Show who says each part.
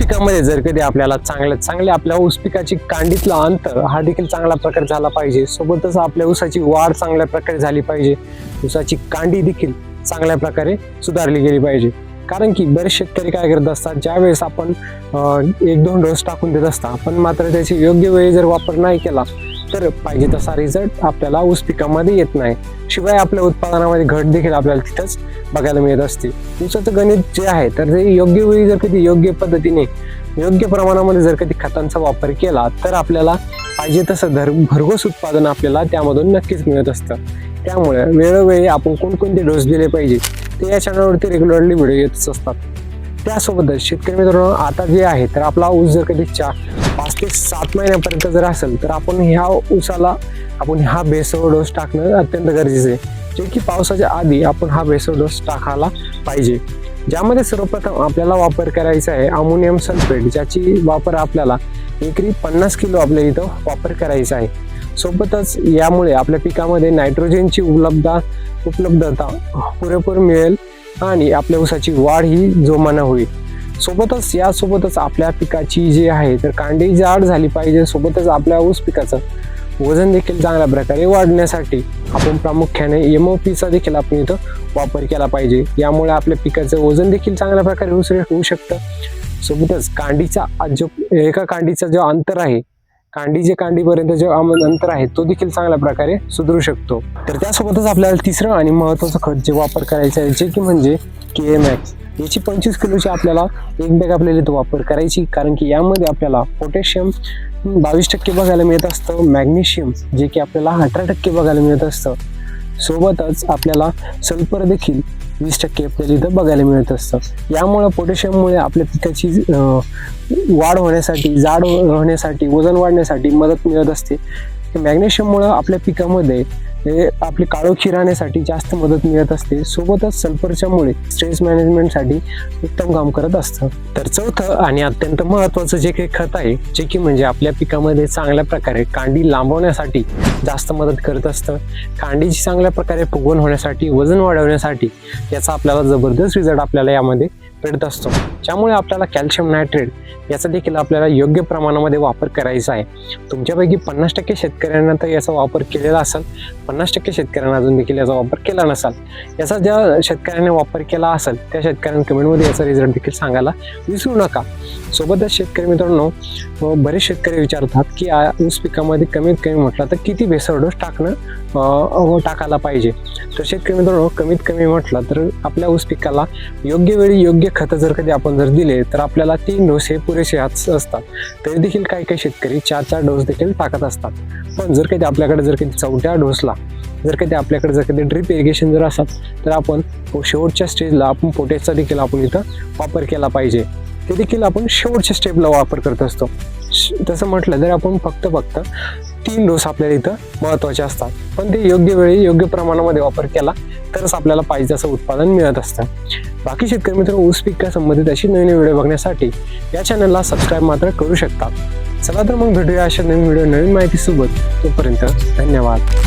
Speaker 1: पिकामध्ये जर कधी आपल्याला चांगल्या आपल्या ऊस पिकाची कांडीतला अंतर हा देखील चांगल्या प्रकारे झाला पाहिजे, सोबतच आपल्या ऊसाची वाढ चांगल्या प्रकारे झाली पाहिजे, ऊसाची कांडी देखील चांगल्या प्रकारे सुधारली गेली पाहिजे. कारण की बरेच शेतकरी काय करत असतात, ज्या वेळेस आपण 1-2 डोस टाकून देत असतात, पण मात्र त्याची योग्य वेळी जर वापर नाही केला तर पाहिजे तसा रिझल्ट आपल्याला ऊस पिकामध्ये येत नाही. शिवाय आपल्या उत्पादनामध्ये घट देखील आपल्याला तिथंच बघायला मिळत असते. ऊसाचं गणित जे आहे तर ते योग्य वेळी जर कधी योग्य पद्धतीने योग्य प्रमाणामध्ये जर कधी खतांचा वापर केला तर आपल्याला पाहिजे तसं भरघोस उत्पादन आपल्याला त्यामधून नक्कीच मिळत असतं. त्यामुळे वेळोवेळी आपण कोणकोणते डोस दिले पाहिजे ते या चॅनलवरती रेग्युलरली व्हिडिओ येतच असतात. त्यासोबतच शेतकरी मित्रांनो, आता जे आहे तर आपला ऊस जर कधी 5 ते 7 महिन्यापर्यंत जर असेल तर आपण ह्या ऊसाला हा बेसळ डोस टाकणं अत्यंत गरजेचं आहे, जे की पावसाच्या आधी आपण हा बेसळ डोस टाकायला पाहिजे. ज्यामध्ये सर्वप्रथम आपल्याला वापर करायचा आहे अमोनियम सल्फेट, ज्याची वापर आपल्याला एकरी 50 किलो आपल्या इथं वापर करायचा आहे. सोबतच यामुळे आपल्या पिकामध्ये नायट्रोजनची उपलब्धता पुरेपूर मिळेल आणि आपल्या ऊसाची वाढ ही जोमानं होईल. यासोबतच आपल्या पिकाची जी आहे तर कांडी जाड झाली पाहिजे. सोबतच आपल्या ऊस पिकाचं वजन देखील चांगल्या प्रकारे वाढण्यासाठी आपण प्रामुख्याने MOPचा देखील आपण इथं वापर केला पाहिजे. यामुळे आपल्या पिकाचं वजन देखील चांगल्या प्रकारे होऊ शकतं. सोबतच एका कांडीचा जो अंतर आहे, कांडीपर्यंत जो अंतर आहे तो देखील चांगल्या प्रकारे सुधारू शकतो. तर त्यासोबतच आपल्याला तिसरं आणि महत्त्वाचं खत जे वापर करायचं आहे, जे की म्हणजे KMax. याची 25 किलोची आपल्याला एक बॅग आपल्याला इथं वापर करायची, कारण की यामध्ये आपल्याला पोटॅशियम 22% बघायला मिळत असतं, मॅग्नेशियम जे की आपल्याला 18% बघायला मिळत असतं. सोबतच आपल्याला सल्फर देखील 20% आपल्याला इथं बघायला मिळत असतं. यामुळे पोटॅशियममुळे आपल्या पिकाची वाढ होण्यासाठी, जाड होण्यासाठी, वजन वाढण्यासाठी मदत मिळत असते. मॅग्नेशियममुळे आपल्या पिकामध्ये आपली काळोखी राहण्यासाठी जास्त मदत मिळत असते. सोबतच सल्फरच्यामुळे स्ट्रेस मॅनेजमेंटसाठी उत्तम काम करत असतं. तर चौथं आणि अत्यंत महत्त्वाचं जे काही खत आहे, जे की म्हणजे आपल्या पिकामध्ये चांगल्या प्रकारे कांडी लांबवण्यासाठी जास्त मदत करत असतं. कांडीची चांगल्या प्रकारे फुगवण होण्यासाठी, वजन वाढवण्यासाठी याचा आपल्याला जबरदस्त रिझल्ट आपल्याला यामध्ये मिळत असतो. ज्यामुळे आपल्याला कॅल्शियम नायट्रेट याचा देखील आपल्याला योग्य प्रमाणामध्ये वापर करायचा आहे. तुमच्यापैकी 50% शेतकऱ्यांना तर याचा वापर केलेला असेल, 50% शेतकऱ्यांना अजून देखील याचा वापर केला नसाल. याचा ज्या शेतकऱ्याने वापर केला असेल त्या शेतकऱ्यांनी कमेंटमध्ये याचा रिझल्ट देखील सांगायला विसरू नका. सोबतच शेतकरी मित्रांनो, बरेच शेतकरी विचारतात की ऊस पिकामध्ये कमीत कमी म्हटलं तर किती बेसळ डोस टाकायला पाहिजे. तर शेतकरी मित्रांनो, कमीत कमी म्हटलं तर आपल्या ऊस पिकाला योग्य वेळी योग्य खतं जर कधी आपण जर दिले तर आपल्याला 3 डोस हे पुरेसे असतात. तरी देखील काही शेतकरी 4 डोस देखील टाकत असतात. पण जर कधी आपल्याकडे 4थ्या डोसला जर कधी ड्रिप इरिगेशन जर असेल तर आपण शेवटच्या स्टेजला आपण पोटॅशचा देखील आपण इथं वापर केला पाहिजे. ते देखील आपण शेवटच्या स्टेपला वापर करत असतो. तसं म्हटलं तर आपण फक्त 3 डोस आपल्याला इथं महत्त्वाचे असतात, पण ते योग्य वेळी योग्य प्रमाणामध्ये वापर केला तरच आपल्याला पाहिजे असं उत्पादन मिळत असतं. बाकी शेतकरी मित्र ऊस पिका संबंधित अशी नवीन व्हिडिओ बघण्यासाठी या चॅनलला सबस्क्राईब मात्र करू शकता. चला तर मग भेटूया अशा नवीन व्हिडिओ नवीन माहितीसोबत. तोपर्यंत धन्यवाद.